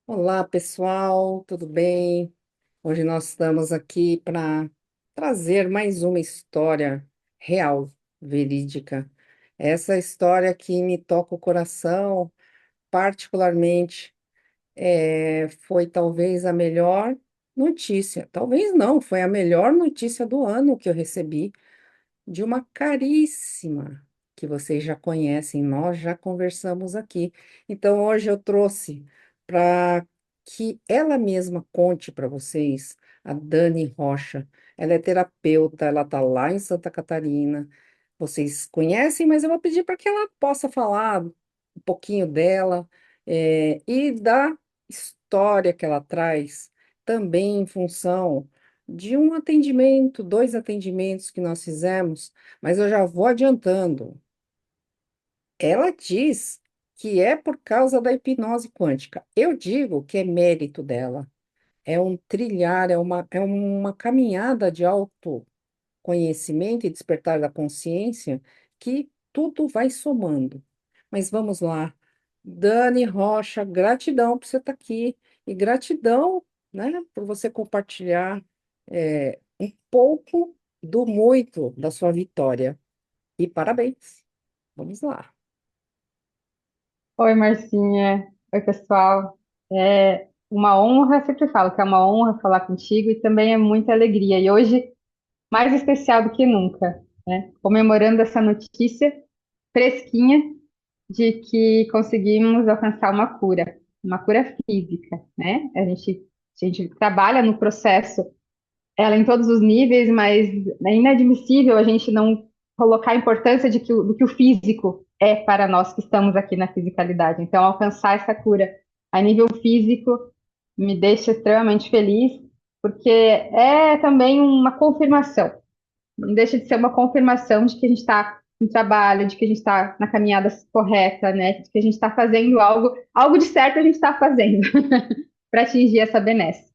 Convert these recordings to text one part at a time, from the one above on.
Olá, pessoal, tudo bem? Hoje nós estamos aqui para trazer mais uma história real, verídica. Essa história que me toca o coração, particularmente, foi talvez a melhor notícia. Talvez não, foi a melhor notícia do ano que eu recebi de uma caríssima que vocês já conhecem, nós já conversamos aqui. Então, hoje eu trouxe para que ela mesma conte para vocês, a Dani Rocha. Ela é terapeuta, ela está lá em Santa Catarina. Vocês conhecem, mas eu vou pedir para que ela possa falar um pouquinho dela, e da história que ela traz, também em função de um atendimento, dois atendimentos que nós fizemos, mas eu já vou adiantando. Ela diz que é por causa da hipnose quântica. Eu digo que é mérito dela. É um trilhar, é uma caminhada de autoconhecimento e despertar da consciência que tudo vai somando. Mas vamos lá. Dani Rocha, gratidão por você estar aqui e gratidão, né, por você compartilhar um pouco do muito da sua vitória. E parabéns. Vamos lá. Oi, Marcinha. Oi, pessoal. É uma honra, eu sempre falo que é uma honra falar contigo e também é muita alegria. E hoje, mais especial do que nunca, né? Comemorando essa notícia fresquinha de que conseguimos alcançar uma cura física, né? A gente trabalha no processo, ela em todos os níveis, mas é inadmissível a gente não colocar a importância do que o físico é para nós que estamos aqui na fisicalidade. Então, alcançar essa cura a nível físico me deixa extremamente feliz, porque é também uma confirmação, não deixa de ser uma confirmação de que a gente está no trabalho, de que a gente está na caminhada correta, né? De que a gente está fazendo algo de certo a gente está fazendo para atingir essa benesse.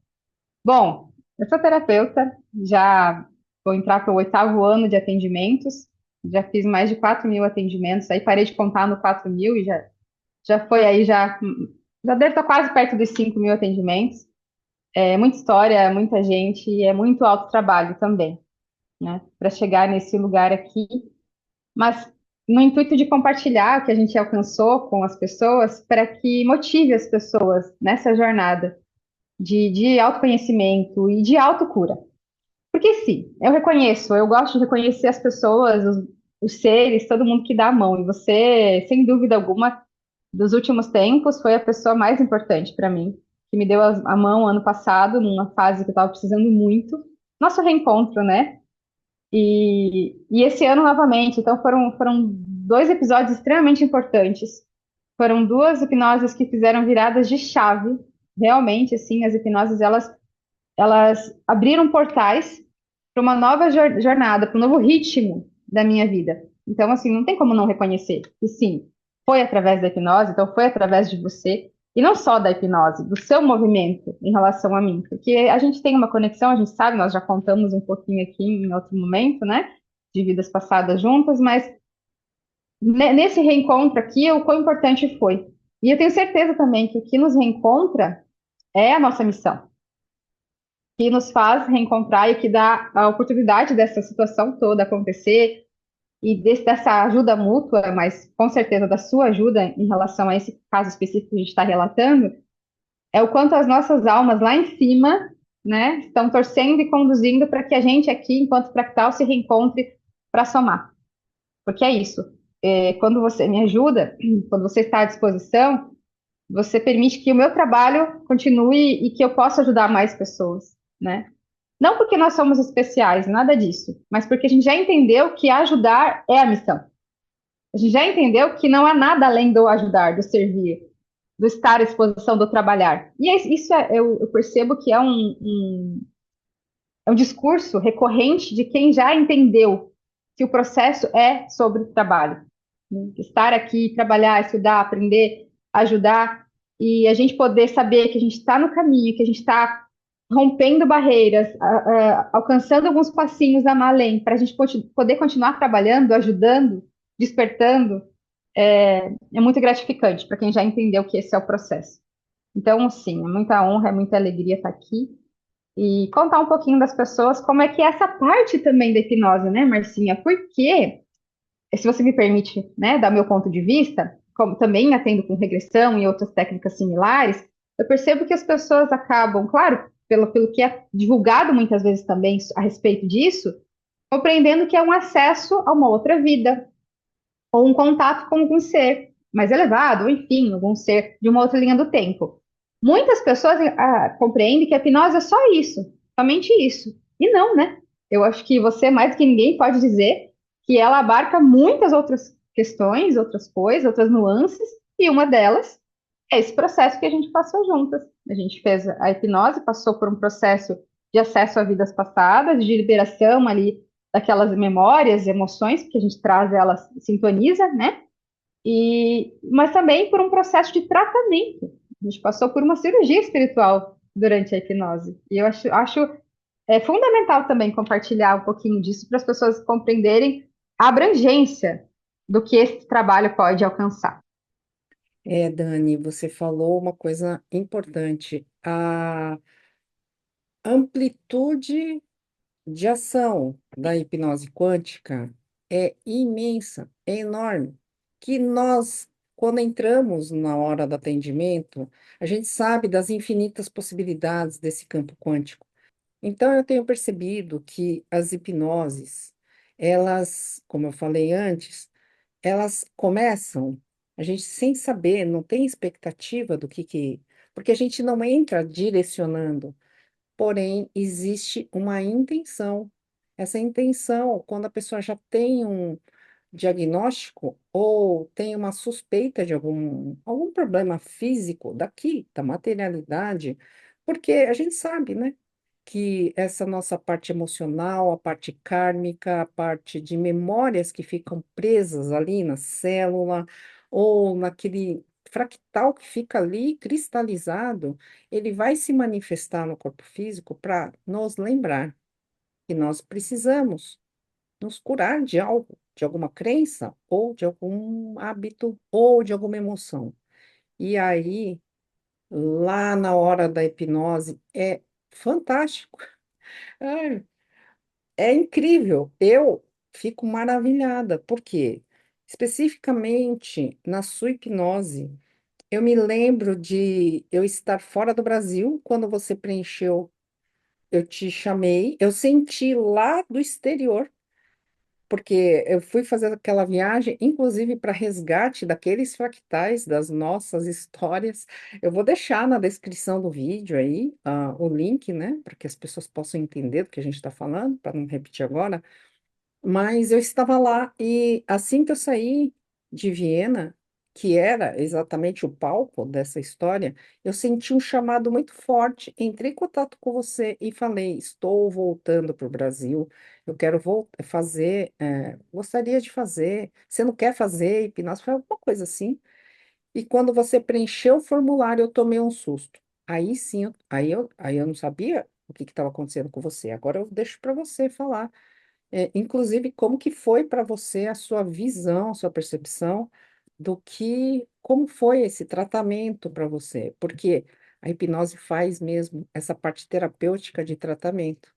Bom, eu sou terapeuta, já vou entrar para o oitavo ano de atendimentos, já fiz mais de 4.000 atendimentos, aí parei de contar no 4.000 e já foi aí, já deve estar quase perto dos 5.000 atendimentos. É muita história, muita gente e é muito alto trabalho também, né, para chegar nesse lugar aqui, mas no intuito de compartilhar o que a gente alcançou com as pessoas, para que motive as pessoas nessa jornada de autoconhecimento e de autocura. Porque sim, eu reconheço, eu gosto de reconhecer as pessoas, os seres, todo mundo que dá a mão. E você, sem dúvida alguma, dos últimos tempos, foi a pessoa mais importante para mim, que me deu a mão ano passado, numa fase que eu estava precisando muito. Nosso reencontro, né? E esse ano novamente. Então foram dois episódios extremamente importantes. Foram duas hipnoses que fizeram viradas de chave. Realmente, assim, as hipnoses, elas abriram portais para uma nova jornada, para um novo ritmo da minha vida. Então, assim, não tem como não reconhecer. E sim, foi através da hipnose, então foi através de você, e não só da hipnose, do seu movimento em relação a mim, porque a gente tem uma conexão, a gente sabe, nós já contamos um pouquinho aqui em outro momento, né, de vidas passadas juntas, mas nesse reencontro aqui, o quão importante foi. E eu tenho certeza também que o que nos reencontra é a nossa missão, que nos faz reencontrar e que dá a oportunidade dessa situação toda acontecer e dessa ajuda mútua, mas com certeza da sua ajuda em relação a esse caso específico que a gente está relatando, é o quanto as nossas almas lá em cima, né, estão torcendo e conduzindo para que a gente aqui, enquanto fractal, se reencontre para somar. Porque é isso. Quando você me ajuda, quando você está à disposição, você permite que o meu trabalho continue e que eu possa ajudar mais pessoas, né? Não porque nós somos especiais, nada disso, mas porque a gente já entendeu que ajudar é a missão. A gente já entendeu que não há nada além do ajudar, do servir, do estar à disposição, do trabalhar. E isso eu percebo que é um discurso recorrente de quem já entendeu que o processo é sobre o trabalho. Né? Estar aqui, trabalhar, estudar, aprender, ajudar, e a gente poder saber que a gente está no caminho, que a gente está rompendo barreiras, alcançando alguns passinhos a além, para a gente poder continuar trabalhando, ajudando, despertando, é muito gratificante para quem já entendeu que esse é o processo. Então, assim, é muita honra, é muita alegria estar aqui e contar um pouquinho das pessoas como é que é essa parte também da hipnose, né, Marcinha? Porque, se você me permite, né, dar meu ponto de vista, como também atendo com regressão e outras técnicas similares, eu percebo que as pessoas acabam, claro, pelo que é divulgado muitas vezes também a respeito disso, compreendendo que é um acesso a uma outra vida, ou um contato com algum ser mais elevado, ou enfim, algum ser de uma outra linha do tempo. Muitas pessoas compreendem que a hipnose é só isso, somente isso. E não, né? Eu acho que você, mais do que ninguém, pode dizer que ela abarca muitas outras questões, outras coisas, outras nuances, e uma delas é esse processo que a gente passou juntas. A gente fez a hipnose, passou por um processo de acesso a vidas passadas, de liberação ali daquelas memórias, emoções, que a gente traz, elas sintoniza, né? Mas também por um processo de tratamento. A gente passou por uma cirurgia espiritual durante a hipnose. E eu acho fundamental também compartilhar um pouquinho disso para as pessoas compreenderem a abrangência do que esse trabalho pode alcançar. É, Dani, você falou uma coisa importante. A amplitude de ação da hipnose quântica é imensa, é enorme. Que nós, quando entramos na hora do atendimento, a gente sabe das infinitas possibilidades desse campo quântico. Então, eu tenho percebido que as hipnoses, elas, como eu falei antes, elas começam, a gente sem saber, não tem expectativa do porque a gente não entra direcionando. Porém, existe uma intenção. Essa intenção, quando a pessoa já tem um diagnóstico ou tem uma suspeita de algum problema físico daqui, da materialidade, porque a gente sabe, né, que essa nossa parte emocional, a parte kármica, a parte de memórias que ficam presas ali na célula ou naquele fractal que fica ali cristalizado, ele vai se manifestar no corpo físico para nos lembrar que nós precisamos nos curar de algo, de alguma crença, ou de algum hábito, ou de alguma emoção. E aí, lá na hora da hipnose, é fantástico. Ai, é incrível. Eu fico maravilhada, porque especificamente na sua hipnose, eu me lembro de eu estar fora do Brasil quando você preencheu. Eu te chamei, eu senti lá do exterior, porque eu fui fazer aquela viagem, inclusive para resgate daqueles fractais das nossas histórias. Eu vou deixar na descrição do vídeo aí, o link, né, para que as pessoas possam entender do que a gente está falando, para não repetir agora. Mas eu estava lá e assim que eu saí de Viena, que era exatamente o palco dessa história, eu senti um chamado muito forte. Entrei em contato com você e falei: estou voltando para o Brasil, eu quero fazer, gostaria de fazer. Você não quer fazer hipnose? Foi alguma coisa assim. E quando você preencheu o formulário, eu tomei um susto. Aí sim, aí eu não sabia o que estava acontecendo com você. Agora eu deixo para você falar, inclusive, como que foi para você a sua visão, a sua percepção como foi esse tratamento para você? Porque a hipnose faz mesmo essa parte terapêutica de tratamento,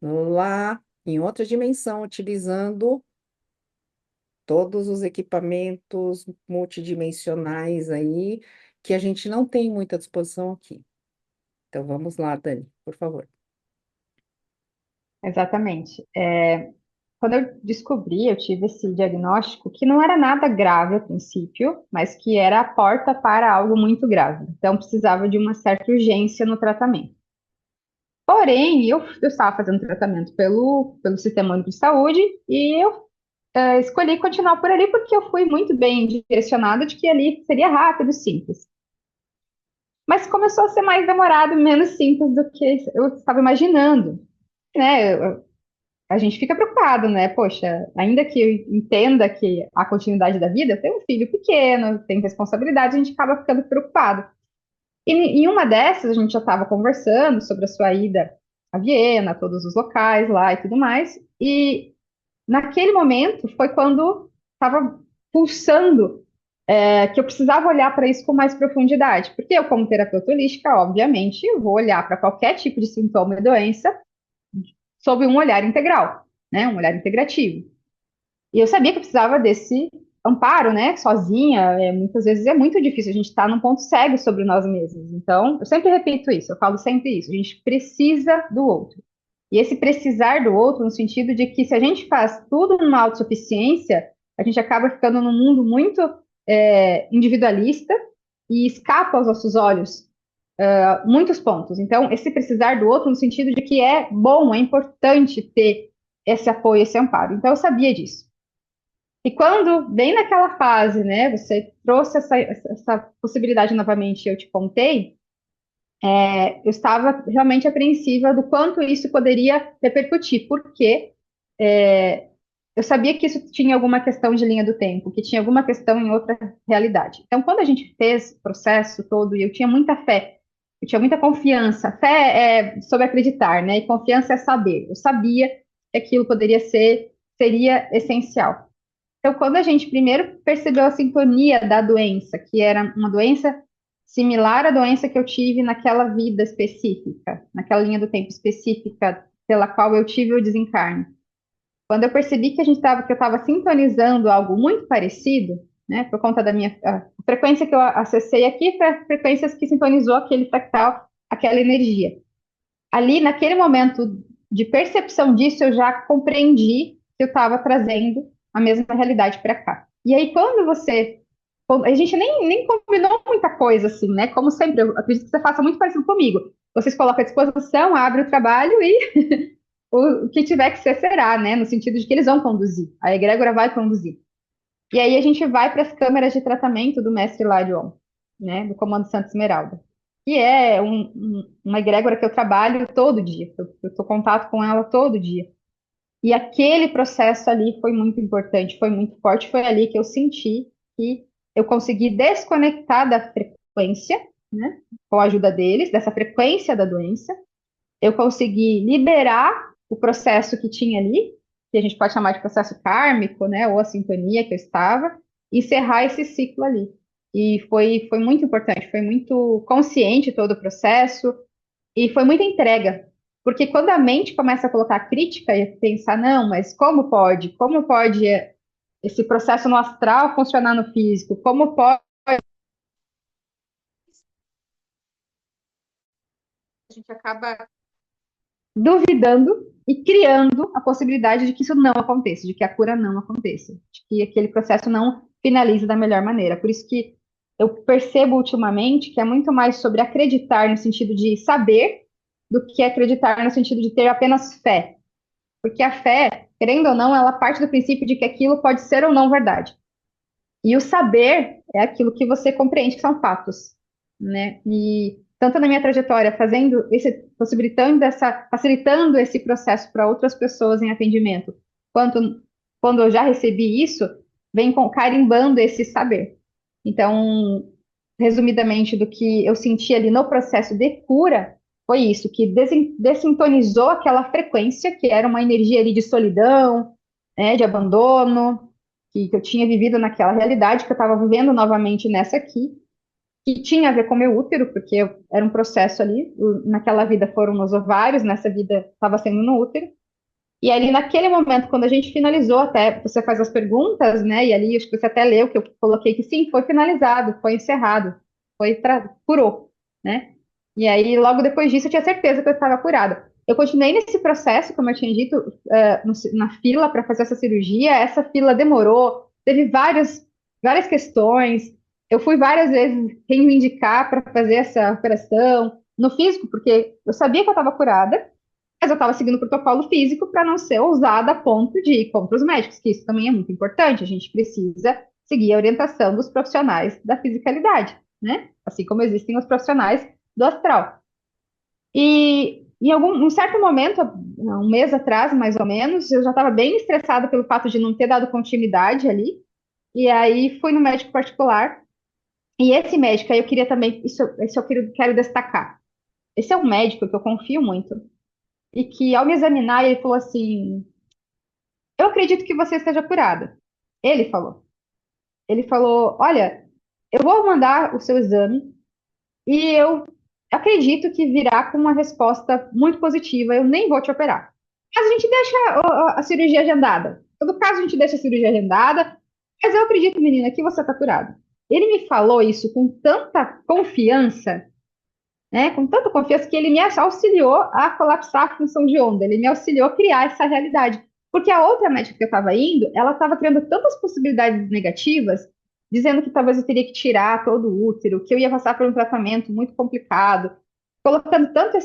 lá em outra dimensão, utilizando todos os equipamentos multidimensionais aí, que a gente não tem muita disposição aqui. Então, vamos lá, Dani, por favor. Exatamente. Quando eu descobri, eu tive esse diagnóstico que não era nada grave a princípio, mas que era a porta para algo muito grave. Então, precisava de uma certa urgência no tratamento. Porém, eu estava fazendo tratamento pelo Sistema Único de Saúde e eu escolhi continuar por ali porque eu fui muito bem direcionada de que ali seria rápido e simples. Mas começou a ser mais demorado e menos simples do que eu estava imaginando, né? A gente fica preocupado, né? Poxa, ainda que eu entenda que a continuidade da vida, eu tenho um filho pequeno, tem responsabilidade, a gente acaba ficando preocupado. E em uma dessas, a gente já estava conversando sobre a sua ida a Viena, todos os locais lá e tudo mais. E naquele momento foi quando estava pulsando que eu precisava olhar para isso com mais profundidade, porque eu, como terapeuta holística, obviamente, eu vou olhar para qualquer tipo de sintoma e doença sob um olhar integral, né, um olhar integrativo. E eu sabia que eu precisava desse amparo, né, sozinha, muitas vezes é muito difícil, a gente está num ponto cego sobre nós mesmos. Então, eu sempre repito isso, eu falo sempre isso, a gente precisa do outro. E esse precisar do outro no sentido de que se a gente faz tudo numa autossuficiência, a gente acaba ficando num mundo muito individualista e escapa aos nossos olhos muitos pontos. Então, esse precisar do outro no sentido de que é bom, é importante ter esse apoio, esse amparo. Então, eu sabia disso. E quando, bem naquela fase, né, você trouxe essa possibilidade novamente, eu te contei, eu estava realmente apreensiva do quanto isso poderia repercutir, porque é, eu sabia que isso tinha alguma questão de linha do tempo, que tinha alguma questão em outra realidade. Então, quando a gente fez o processo todo, e eu tinha muita fé, eu tinha muita confiança, fé é sobre acreditar, né? E confiança é saber. Eu sabia que aquilo seria essencial. Então, quando a gente primeiro percebeu a sintonia da doença, que era uma doença similar à doença que eu tive naquela vida específica, naquela linha do tempo específica pela qual eu tive o desencarne. Quando eu percebi que que eu estava sintonizando algo muito parecido, né, por conta da minha a frequência que eu acessei aqui foi a frequências que sintonizou aquele fractal, aquela energia. Ali, naquele momento de percepção disso, eu já compreendi que eu estava trazendo a mesma realidade para cá. E aí, a gente nem combinou muita coisa assim, né? Como sempre, eu acredito que você faça muito parecido comigo. Vocês colocam à disposição, abre o trabalho e o que tiver que ser será, né? No sentido de que eles vão conduzir, a egrégora vai conduzir. E aí a gente vai para as câmeras de tratamento do mestre Larion, né? Do Comando Santa Esmeralda, que é uma egrégora que eu trabalho todo dia, eu tô em contato com ela todo dia. E aquele processo ali foi muito importante, foi muito forte, foi ali que eu senti que eu consegui desconectar da frequência, né? Com a ajuda deles, dessa frequência da doença, eu consegui liberar o processo que tinha ali, que a gente pode chamar de processo kármico, né, ou a sintonia que eu estava, e encerrar esse ciclo ali. E foi muito importante, foi muito consciente todo o processo, e foi muita entrega. Porque quando a mente começa a colocar crítica e pensar, não, mas como pode? Como pode esse processo no astral funcionar no físico? Como pode? A gente acaba duvidando e criando a possibilidade de que isso não aconteça, de que a cura não aconteça, de que aquele processo não finalize da melhor maneira. Por isso que eu percebo ultimamente que é muito mais sobre acreditar no sentido de saber do que acreditar no sentido de ter apenas fé. Porque a fé, querendo ou não, ela parte do princípio de que aquilo pode ser ou não verdade. E o saber é aquilo que você compreende que são fatos, né? E tanto na minha trajetória, facilitando esse processo para outras pessoas em atendimento, quanto quando eu já recebi isso, vem carimbando esse saber. Então, resumidamente, do que eu senti ali no processo de cura, foi isso, que dessintonizou aquela frequência, que era uma energia ali de solidão, né, de abandono, que eu tinha vivido naquela realidade, que eu estava vivendo novamente nessa aqui, que tinha a ver com meu útero, porque era um processo ali, naquela vida foram nos ovários, nessa vida estava sendo no útero. E ali naquele momento, quando a gente finalizou, até você faz as perguntas, né? E ali acho que você até leu que eu coloquei que sim, foi finalizado, foi encerrado, curou, né? E aí, logo depois disso, eu tinha certeza que eu estava curada. Eu continuei nesse processo, como eu tinha dito, na fila para fazer essa cirurgia. Essa fila demorou, teve várias questões. Eu fui várias vezes reivindicar para fazer essa operação no físico, porque eu sabia que eu estava curada, mas eu estava seguindo o protocolo físico para não ser ousada a ponto de ir contra os médicos, que isso também é muito importante. A gente precisa seguir a orientação dos profissionais da fisicalidade, né? Assim como existem os profissionais do astral. E em um certo momento, um mês atrás, mais ou menos, eu já estava bem estressada pelo fato de não ter dado continuidade ali. E aí fui no médico particular. E esse médico, aí eu queria também, isso eu quero destacar. Esse é um médico que eu confio muito. E que, ao me examinar, ele falou assim: eu acredito que você esteja curada. Ele falou. ele falou: Olha, eu vou mandar o seu exame e eu acredito que virá com uma resposta muito positiva. Eu nem vou te operar. Mas a gente deixa a cirurgia agendada. Em todo caso, a gente deixa a cirurgia agendada. Mas eu acredito, menina, que você está curada. Ele me falou isso com tanta confiança, né? Com tanta confiança que ele me auxiliou a colapsar a função de onda. Ele me auxiliou a criar essa realidade. Porque a outra médica que eu estava indo, ela estava criando tantas possibilidades negativas, dizendo que talvez eu teria que tirar todo o útero, que eu ia passar por um tratamento muito complicado, colocando tanto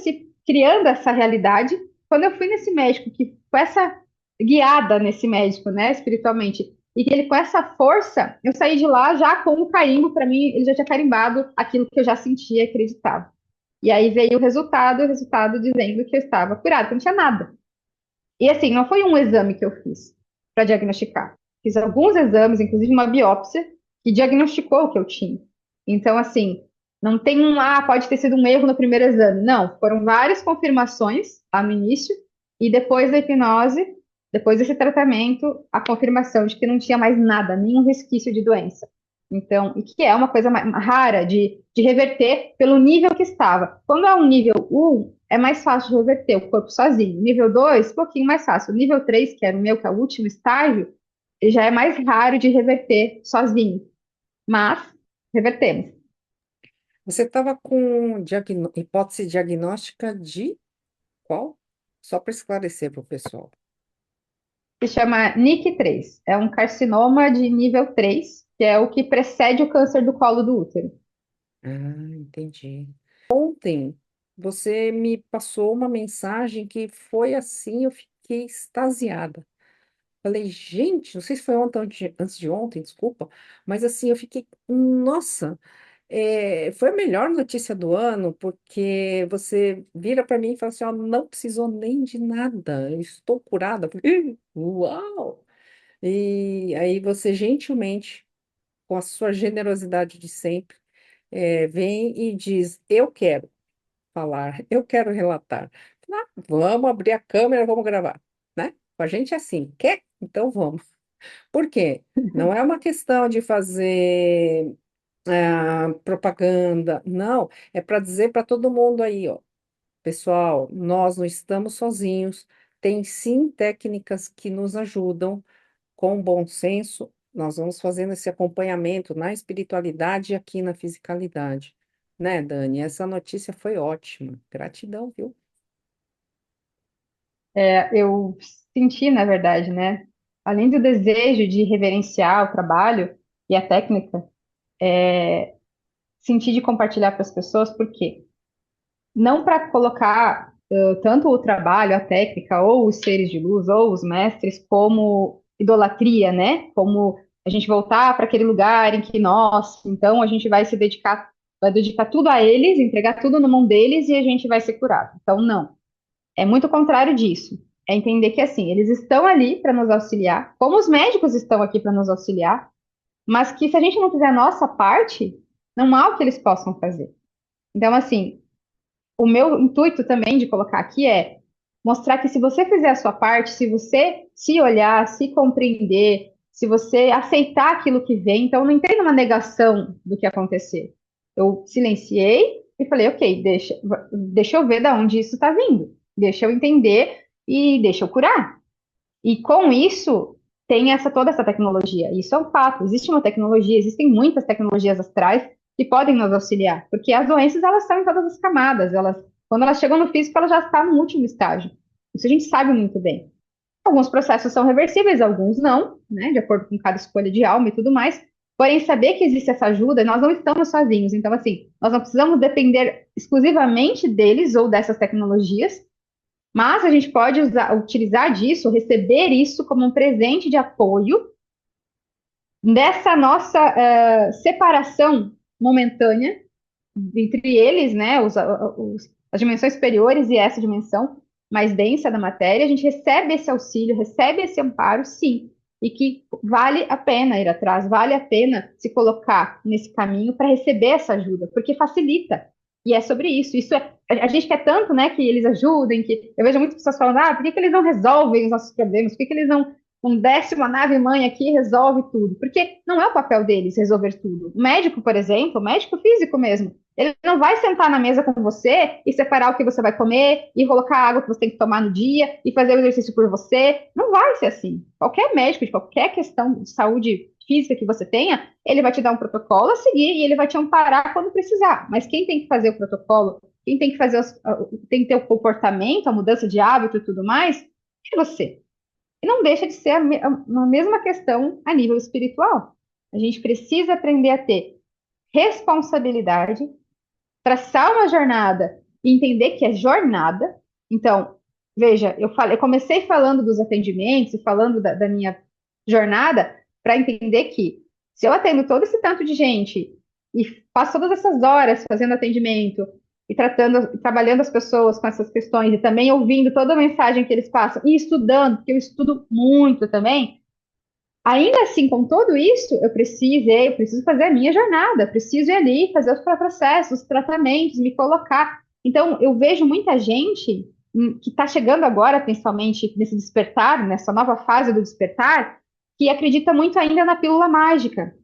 criando essa realidade. Quando eu fui nesse médico, que com essa guiada nesse médico, né, espiritualmente, e que ele com essa força, eu saí de lá já com o carimbo, para mim, ele já tinha carimbado aquilo que eu já sentia e acreditava. E aí veio o resultado dizendo que eu estava curada, que não tinha nada. E assim, não foi um exame que eu fiz para diagnosticar. Fiz alguns exames, inclusive uma biópsia, que diagnosticou o que eu tinha. Então, assim, não tem pode ter sido um erro no primeiro exame. Não, foram várias confirmações lá no início, e depois da hipnose, depois desse tratamento, a confirmação de que não tinha mais nada, nenhum resquício de doença. Então, e que é uma coisa rara de reverter pelo nível que estava. Quando é um nível 1, é mais fácil de reverter o corpo sozinho. Nível 2, um pouquinho mais fácil. O nível 3, que era o meu, que é o último estágio, ele já é mais raro de reverter sozinho. Mas revertemos. Você estava com hipótese diagnóstica de qual? Só para esclarecer para o pessoal. Se chama NIC3. É um carcinoma de nível 3, que é o que precede o câncer do colo do útero. Ah, entendi. Ontem você me passou uma mensagem que foi assim, eu fiquei extasiada. Falei, gente, não sei se foi ontem, antes de ontem, desculpa, mas assim, eu fiquei, nossa, foi a melhor notícia do ano, porque você vira para mim e fala assim, ó, não precisou nem de nada, eu estou curada. Eu falei, uau! E aí você gentilmente, com a sua generosidade de sempre, vem e diz, eu quero falar, eu quero relatar. Ah, vamos abrir a câmera, vamos gravar, né? Com a gente é assim, quer? Então vamos. Por quê? Não é uma questão de fazer propaganda, não, é para dizer para todo mundo aí, ó, pessoal, nós não estamos sozinhos, tem sim técnicas que nos ajudam com bom senso, nós vamos fazendo esse acompanhamento na espiritualidade e aqui na fisicalidade. Né, Dani? Essa notícia foi ótima. Gratidão, viu? Eu senti, na verdade, né? Além do desejo de reverenciar o trabalho e a técnica, senti de compartilhar para as pessoas, por quê? Não para colocar tanto o trabalho, a técnica, ou os seres de luz, ou os mestres, como idolatria, né? Como a gente voltar para aquele lugar em que nós, então a gente vai dedicar tudo a eles, entregar tudo na mão deles e a gente vai ser curado. Então, não. É muito o contrário disso. É entender que, assim, eles estão ali para nos auxiliar, como os médicos estão aqui para nos auxiliar, mas que se a gente não fizer a nossa parte, não há o que eles possam fazer. Então, assim, o meu intuito também de colocar aqui é mostrar que se você fizer a sua parte, se você se olhar, se compreender, se você aceitar aquilo que vem, então não entrei numa negação do que aconteceu. Eu silenciei e falei, ok, deixa eu ver de onde isso está vindo, deixa eu entender e deixa eu curar. E com isso, tem toda essa tecnologia. Isso é um fato. Existe uma tecnologia, existem muitas tecnologias astrais que podem nos auxiliar, porque as doenças elas estão em todas as camadas. Quando elas chegam no físico, elas já estão no último estágio. Isso a gente sabe muito bem. Alguns processos são reversíveis, alguns não, né? De acordo com cada escolha de alma e tudo mais. Porém, saber que existe essa ajuda, nós não estamos sozinhos. Então, assim, nós não precisamos depender exclusivamente deles ou dessas tecnologias, mas a gente pode utilizar disso, receber isso como um presente de apoio dessa nossa separação momentânea entre eles, né, as dimensões superiores e essa dimensão mais densa da matéria. A gente recebe esse auxílio, recebe esse amparo, sim, e que vale a pena ir atrás, vale a pena se colocar nesse caminho para receber essa ajuda, porque facilita. E é sobre isso. Isso é, a gente quer tanto, né, que eles ajudem, que eu vejo muitas pessoas falando, por que que eles não resolvem os nossos problemas? Por que que eles não um décima nave mãe aqui resolve tudo, porque não é o papel deles resolver tudo. O médico, por exemplo, o médico físico mesmo, ele não vai sentar na mesa com você e separar o que você vai comer e colocar a água que você tem que tomar no dia e fazer o exercício por você. Não vai ser assim. Qualquer médico de qualquer questão de saúde física que você tenha, ele vai te dar um protocolo a seguir e ele vai te amparar quando precisar. Mas quem tem que fazer o protocolo, quem tem que fazer tem que ter o comportamento, a mudança de hábito e tudo mais, é você. E não deixa de ser a mesma questão a nível espiritual. A gente precisa aprender a ter responsabilidade, traçar uma jornada e entender que é jornada. Então, veja, eu comecei falando dos atendimentos e falando da minha jornada para entender que se eu atendo todo esse tanto de gente e passo todas essas horas fazendo atendimento e tratando, trabalhando as pessoas com essas questões e também ouvindo toda a mensagem que eles passam e estudando, porque eu estudo muito também. Ainda assim, com tudo isso, eu preciso fazer a minha jornada, preciso ir ali, fazer os processos, os tratamentos, me colocar. Então, eu vejo muita gente que está chegando agora, principalmente nesse despertar, nessa nova fase do despertar, que acredita muito ainda na pílula mágica,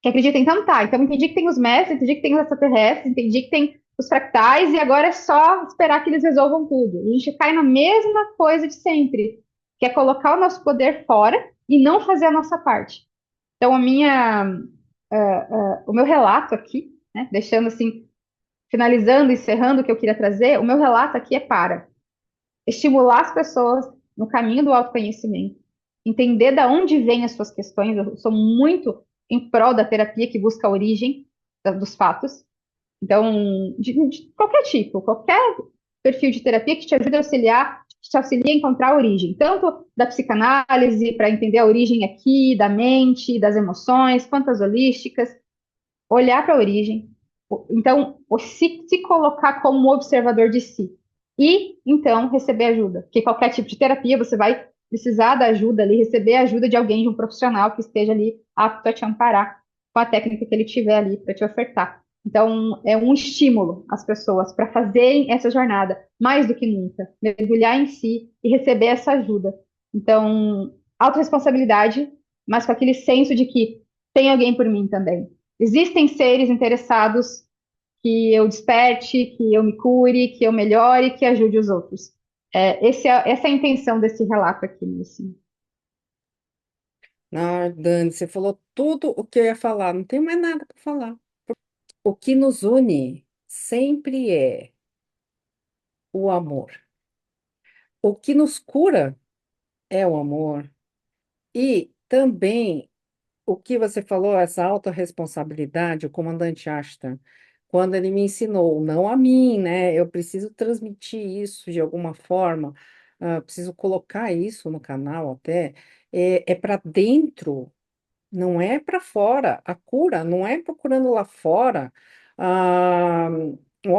que acredita, então tá, então entendi que tem os mestres, entendi que tem os extraterrestres, entendi que tem os fractais, e agora é só esperar que eles resolvam tudo. E a gente cai na mesma coisa de sempre, que é colocar o nosso poder fora e não fazer a nossa parte. Então, o meu relato aqui, né, deixando assim, finalizando, encerrando o que eu queria trazer, o meu relato aqui é para estimular as pessoas no caminho do autoconhecimento, entender da onde vêm as suas questões. Eu sou muito em prol da terapia que busca a origem dos fatos. Então, de qualquer tipo, qualquer perfil de terapia que te ajude a auxiliar, que te auxilia a encontrar a origem, tanto da psicanálise, para entender a origem aqui, da mente, das emoções, quanto as holísticas, olhar para a origem, então, se colocar como observador de si. E, então, receber ajuda. Porque qualquer tipo de terapia, você vai precisar da ajuda ali, receber a ajuda de alguém, de um profissional que esteja ali apto a te amparar com a técnica que ele tiver ali para te ofertar. Então, é um estímulo às pessoas para fazerem essa jornada, mais do que nunca, mergulhar em si e receber essa ajuda. Então, autorresponsabilidade, mas com aquele senso de que tem alguém por mim também. Existem seres interessados que eu desperte, que eu me cure, que eu melhore, que ajude os outros. Essa é a intenção desse relato aqui, assim. Ah, Dani, você falou tudo o que eu ia falar, não tem mais nada para falar. O que nos une sempre é o amor. O que nos cura é o amor. E também o que você falou, essa autorresponsabilidade, o comandante Ashton, quando ele me ensinou, não a mim, né? Eu preciso transmitir isso de alguma forma, preciso colocar isso no canal até, é para dentro. Não é para fora. A cura não é procurando lá fora. ah, o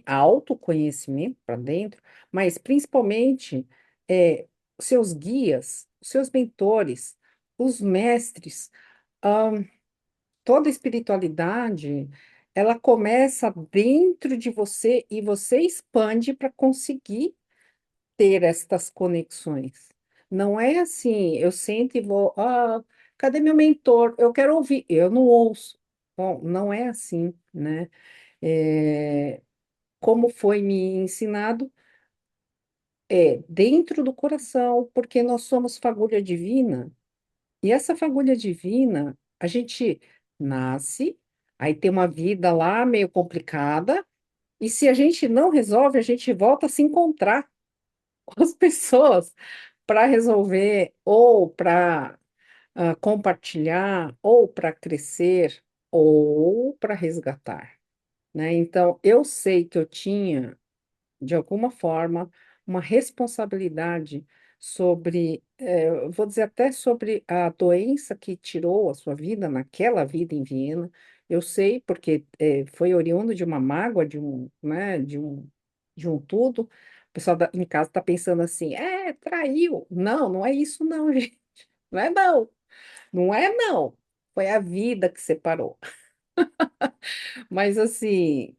autoconhecimento para dentro, mas principalmente os seus guias, os seus mentores, os mestres, ah, toda a espiritualidade, ela começa dentro de você e você expande para conseguir ter estas conexões. Não é assim, eu sento e vou, cadê meu mentor? Eu quero ouvir, eu não ouço. Bom, não é assim, né? É, como foi me ensinado, é dentro do coração, porque nós somos fagulha divina. E essa fagulha divina, a gente nasce, aí tem uma vida lá meio complicada, e se a gente não resolve, a gente volta a se encontrar com as pessoas para resolver, ou para compartilhar, ou para crescer, ou para resgatar, né? Então, eu sei que eu tinha, de alguma forma, uma responsabilidade sobre, eu vou dizer até sobre a doença que tirou a sua vida, naquela vida em Viena. Eu sei porque foi oriundo de uma mágoa, né, de um tudo. O pessoal em casa está pensando assim, traiu. Não, não é isso não, gente. Não é não. Não é não. Foi a vida que separou. Mas assim,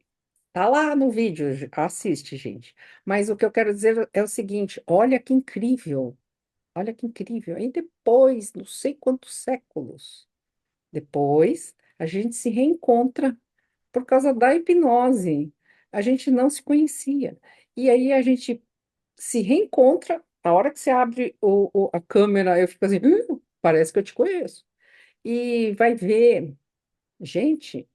tá lá no vídeo, assiste, gente. Mas o que eu quero dizer é o seguinte: olha que incrível. Olha que incrível. Aí depois, não sei quantos séculos depois, a gente se reencontra por causa da hipnose. A gente não se conhecia. E aí a gente se reencontra. A hora que você abre a câmera, eu fico assim, parece que eu te conheço." E vai ver, gente,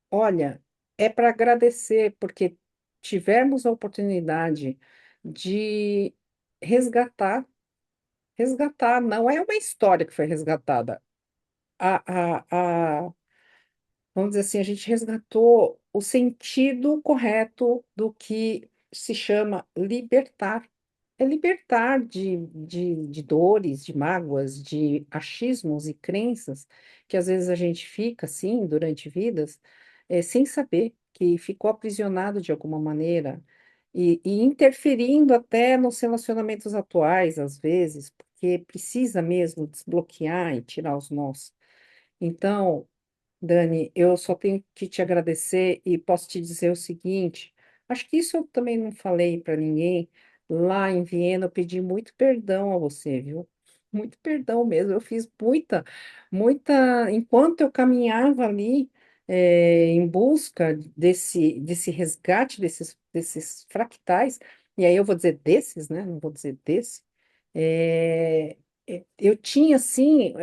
olha, é para agradecer, porque tivemos a oportunidade de resgatar. Resgatar, não é uma história que foi resgatada. A, vamos dizer assim, a gente resgatou o sentido correto do que se chama libertar. É libertar de dores, de mágoas, de achismos e crenças que às vezes a gente fica assim durante vidas, sem saber que ficou aprisionado de alguma maneira e interferindo até nos relacionamentos atuais, às vezes, porque precisa mesmo desbloquear e tirar os nós. Então, Dani, eu só tenho que te agradecer e posso te dizer o seguinte: acho que isso eu também não falei para ninguém. Lá em Viena, eu pedi muito perdão a você, viu? Muito perdão mesmo. Eu fiz muita. Enquanto eu caminhava ali, em busca desse resgate, desses fractais, e aí eu vou dizer desses, né? Não vou dizer desse. é, eu tinha, assim,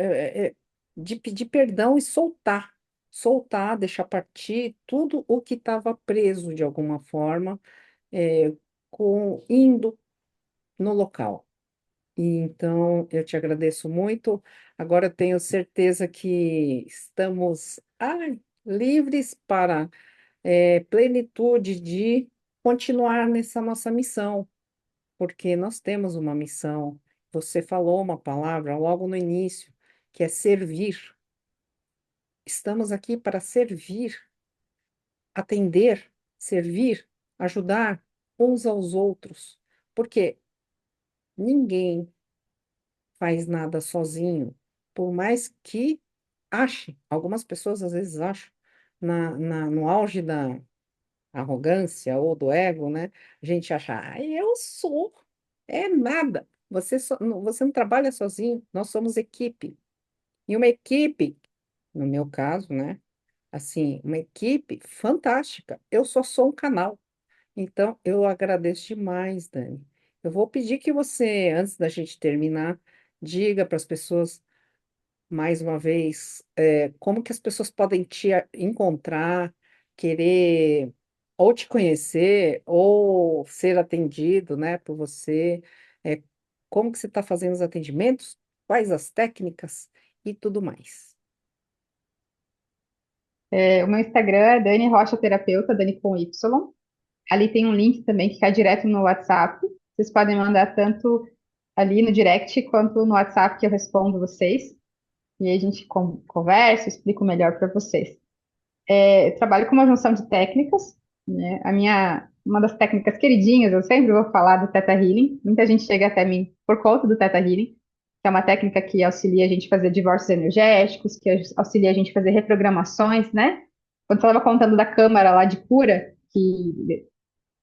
de pedir perdão e soltar, deixar partir tudo o que estava preso de alguma forma, indo no local. E então eu te agradeço muito. Agora eu tenho certeza que estamos livres para plenitude de continuar nessa nossa missão, porque nós temos uma missão. Você falou uma palavra logo no início, que é servir. Estamos aqui para servir, atender, servir, ajudar uns aos outros, porque ninguém faz nada sozinho, por mais que ache, algumas pessoas às vezes acham, no auge da arrogância ou do ego, né? A gente acha, eu sou, é nada. Você não trabalha sozinho, nós somos equipe. E uma equipe, no meu caso, né? Assim, uma equipe fantástica. Eu só sou um canal. Então, eu agradeço demais, Dani. Eu vou pedir que você, antes da gente terminar, diga para as pessoas mais uma vez, como que as pessoas podem encontrar, querer ou te conhecer ou ser atendido, né, por você, é, como que você está fazendo os atendimentos, quais as técnicas e tudo mais. O meu Instagram é Dani Rocha Terapeuta, Dani com Y. Ali tem um link também que cai direto no WhatsApp. Vocês podem mandar tanto ali no direct quanto no WhatsApp que eu respondo vocês. E aí a gente conversa, explico melhor para vocês. Eu trabalho com uma junção de técnicas, né? Uma das técnicas queridinhas, eu sempre vou falar do Theta Healing. Muita gente chega até mim por conta do Theta Healing, que é uma técnica que auxilia a gente a fazer divórcios energéticos, que auxilia a gente a fazer reprogramações, né? Quando você estava contando da câmara lá de cura, que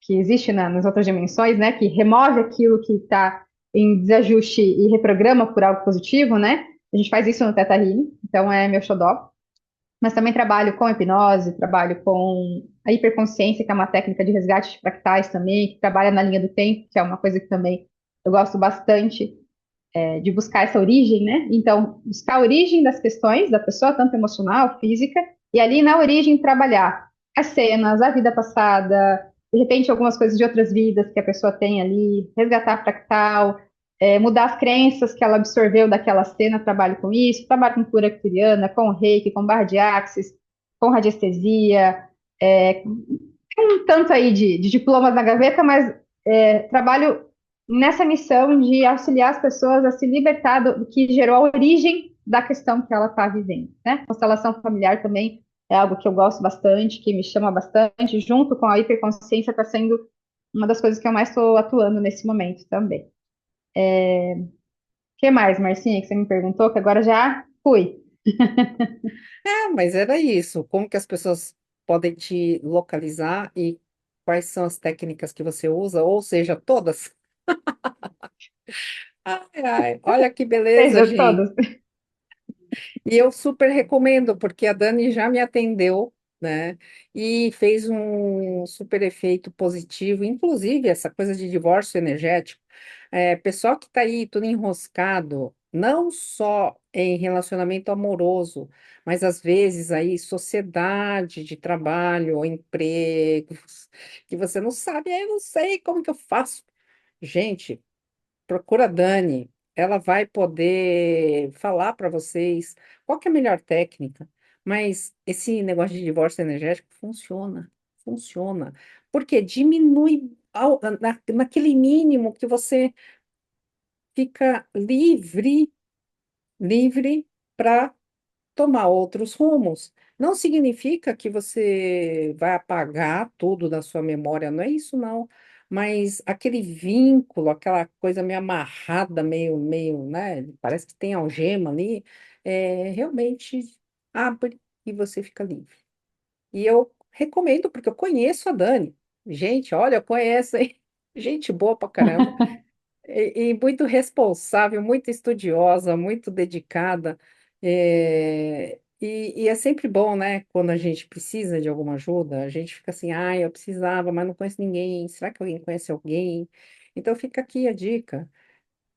existe nas outras dimensões, né? Que remove aquilo que está em desajuste e reprograma por algo positivo, né? A gente faz isso no Theta Healing, então é meu xodó. Mas também trabalho com hipnose, trabalho com a hiperconsciência, que é uma técnica de resgate de fractais também, que trabalha na linha do tempo, que é uma coisa que também eu gosto bastante, de buscar essa origem, né? Então, buscar a origem das questões da pessoa, tanto emocional, física, e ali na origem trabalhar as cenas, a vida passada, de repente algumas coisas de outras vidas que a pessoa tem ali, resgatar a fractal, mudar as crenças que ela absorveu daquela cena, trabalho com isso, trabalho com cura acturiana, com reiki, com barra de axis, com radiestesia, um tanto aí de diplomas na gaveta, mas trabalho nessa missão de auxiliar as pessoas a se libertar do que gerou a origem da questão que ela está vivendo, né? Constelação familiar também é algo que eu gosto bastante, que me chama bastante, junto com a hiperconsciência, está sendo uma das coisas que eu mais estou atuando nesse momento também. O que mais, Marcinha, que você me perguntou, que agora já fui. Mas era isso. Como que as pessoas podem te localizar e quais são as técnicas que você usa, ou seja, todas. Ai, ai, olha que beleza, Beijou gente. todos. E eu super recomendo, porque a Dani já me atendeu, né? E fez um super efeito positivo, inclusive essa coisa de divórcio energético. Pessoal que está aí tudo enroscado, não só em relacionamento amoroso, mas às vezes aí sociedade de trabalho, ou empregos, que você não sabe, eu não sei como que eu faço. Gente, procura a Dani, ela vai poder falar para vocês qual que é a melhor técnica, mas esse negócio de divórcio energético funciona, funciona, porque diminui naquele mínimo que você fica livre para tomar outros rumos. Não significa que você vai apagar tudo da sua memória, não é isso, não. Mas aquele vínculo, aquela coisa meio amarrada, meio, né? Parece que tem algema ali, realmente abre e você fica livre. E eu recomendo, porque eu conheço a Dani. Gente, olha, eu conheço, hein? Gente boa pra caramba. E muito responsável, muito estudiosa, muito dedicada. E é sempre bom, né? Quando a gente precisa de alguma ajuda, a gente fica assim, ah, eu precisava, mas não conheço ninguém. Será que alguém conhece alguém? Então fica aqui a dica.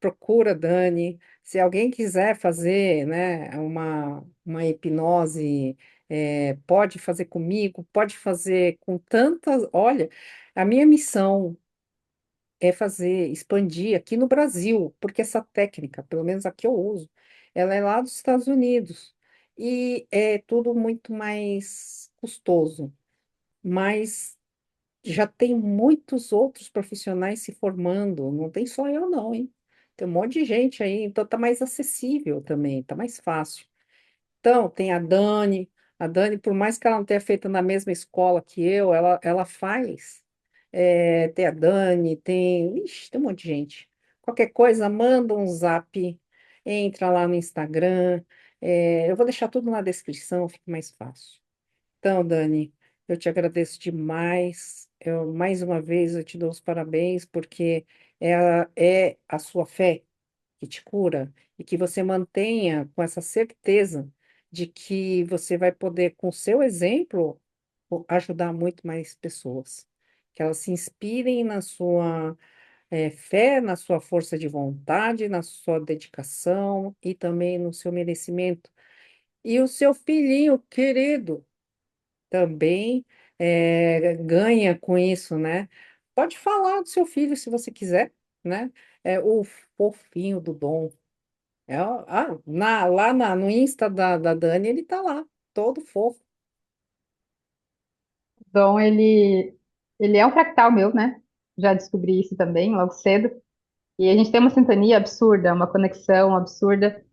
Procura, Dani. Se alguém quiser fazer, né, uma hipnose, pode fazer comigo, pode fazer com tantas. Olha, a minha missão é fazer, expandir aqui no Brasil, porque essa técnica, pelo menos aqui eu uso, ela é lá dos Estados Unidos e é tudo muito mais custoso, mas já tem muitos outros profissionais se formando, não tem só eu não, hein? Tem um monte de gente aí, então tá mais acessível também, tá mais fácil. Então, tem a Dani, por mais que ela não tenha feito na mesma escola que eu, ela faz. Tem a Dani, ixi, tem um monte de gente. Qualquer coisa, manda um zap, entra lá no Instagram. Eu vou deixar tudo na descrição, fica mais fácil. Então, Dani, eu te agradeço demais. Mais uma vez, eu te dou os parabéns, porque é a sua fé que te cura e que você mantenha com essa certeza de que você vai poder, com o seu exemplo, ajudar muito mais pessoas. Que elas se inspirem na sua fé, na sua força de vontade, na sua dedicação e também no seu merecimento. E o seu filhinho querido também ganha com isso, né? Pode falar do seu filho se você quiser, né? É o fofinho do Dom. No Insta da Dani, ele tá lá, todo fofo. Dom, ele é um fractal meu, né? Já descobri isso também, logo cedo. E a gente tem uma sintonia absurda, uma conexão absurda.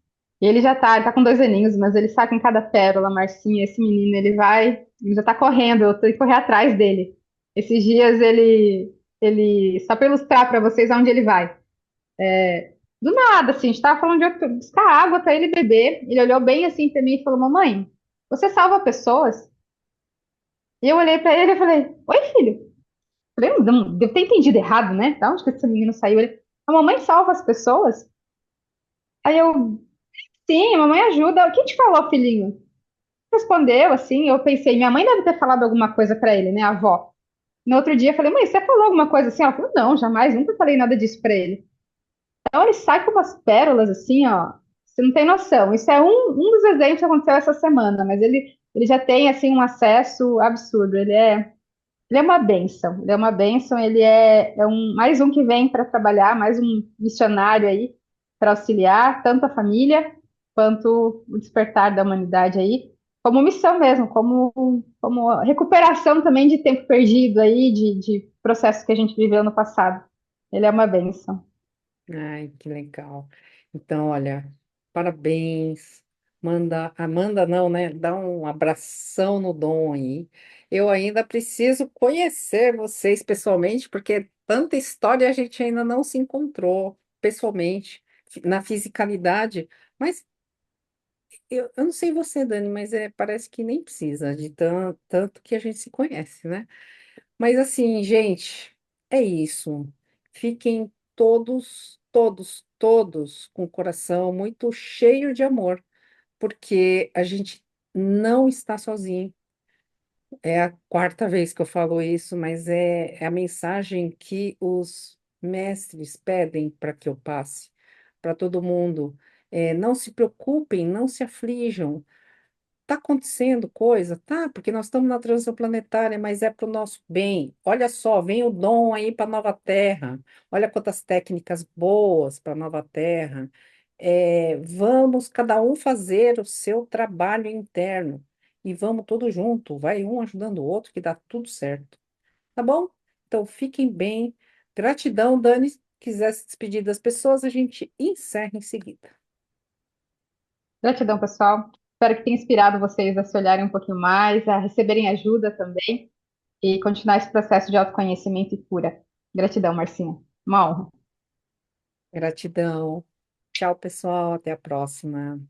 E ele tá com 2 aninhos, mas ele saca em cada pérola, Marcinha, esse menino, ele já tá correndo, eu tenho que correr atrás dele. Esses dias só para ilustrar para vocês aonde ele vai. Do nada, assim, a gente tava falando de buscar água para ele beber. Ele olhou bem assim para mim e falou: Mamãe, você salva pessoas? E eu olhei para ele e falei: Oi, filho. Falei, não, devo ter entendido errado, né? Da onde que esse menino saiu? Ele, a mamãe salva as pessoas? Aí eu, sim, a mamãe ajuda. Quem te falou, filhinho? Respondeu assim, eu pensei, minha mãe deve ter falado alguma coisa para ele, né, a avó. No outro dia eu falei, mãe, você falou alguma coisa assim? Ela falou, não, jamais, nunca falei nada disso para ele. Então ele sai com umas pérolas assim, ó, você não tem noção. Isso é um dos exemplos que aconteceu essa semana, mas ele já tem assim um acesso absurdo. Ele é uma bênção, ele é uma bênção, mais um que vem para trabalhar, mais um missionário aí para auxiliar tanto a família quanto o despertar da humanidade aí, como missão mesmo, como recuperação também de tempo perdido aí, de processos que a gente viveu no passado. Ele é uma bênção. Ai, que legal. Então, olha, parabéns. Manda não, né? Dá um abração no Dom aí. Eu ainda preciso conhecer vocês pessoalmente, porque tanta história a gente ainda não se encontrou pessoalmente, na fisicalidade. Mas eu não sei você, Dani, mas parece que nem precisa de tanto que a gente se conhece, né? Mas assim, gente, é isso. Fiquem todos com o coração muito cheio de amor, porque a gente não está sozinho. É a quarta vez que eu falo isso, mas é a mensagem que os mestres pedem para que eu passe para todo mundo. Não se preocupem, não se aflijam. Está acontecendo coisa? Tá, porque nós estamos na transição planetária, mas é para o nosso bem. Olha só, vem o dom aí para a nova Terra. Olha quantas técnicas boas para a nova Terra. Vamos cada um fazer o seu trabalho interno e vamos todos junto. Vai um ajudando o outro que dá tudo certo. Tá bom? Então fiquem bem. Gratidão, Dani. Se quiser se despedir das pessoas, a gente encerra em seguida. Gratidão, pessoal. Espero que tenha inspirado vocês a se olharem um pouquinho mais, a receberem ajuda também e continuar esse processo de autoconhecimento e cura. Gratidão, Marcinha. Uma honra. Gratidão. Tchau, pessoal. Até a próxima.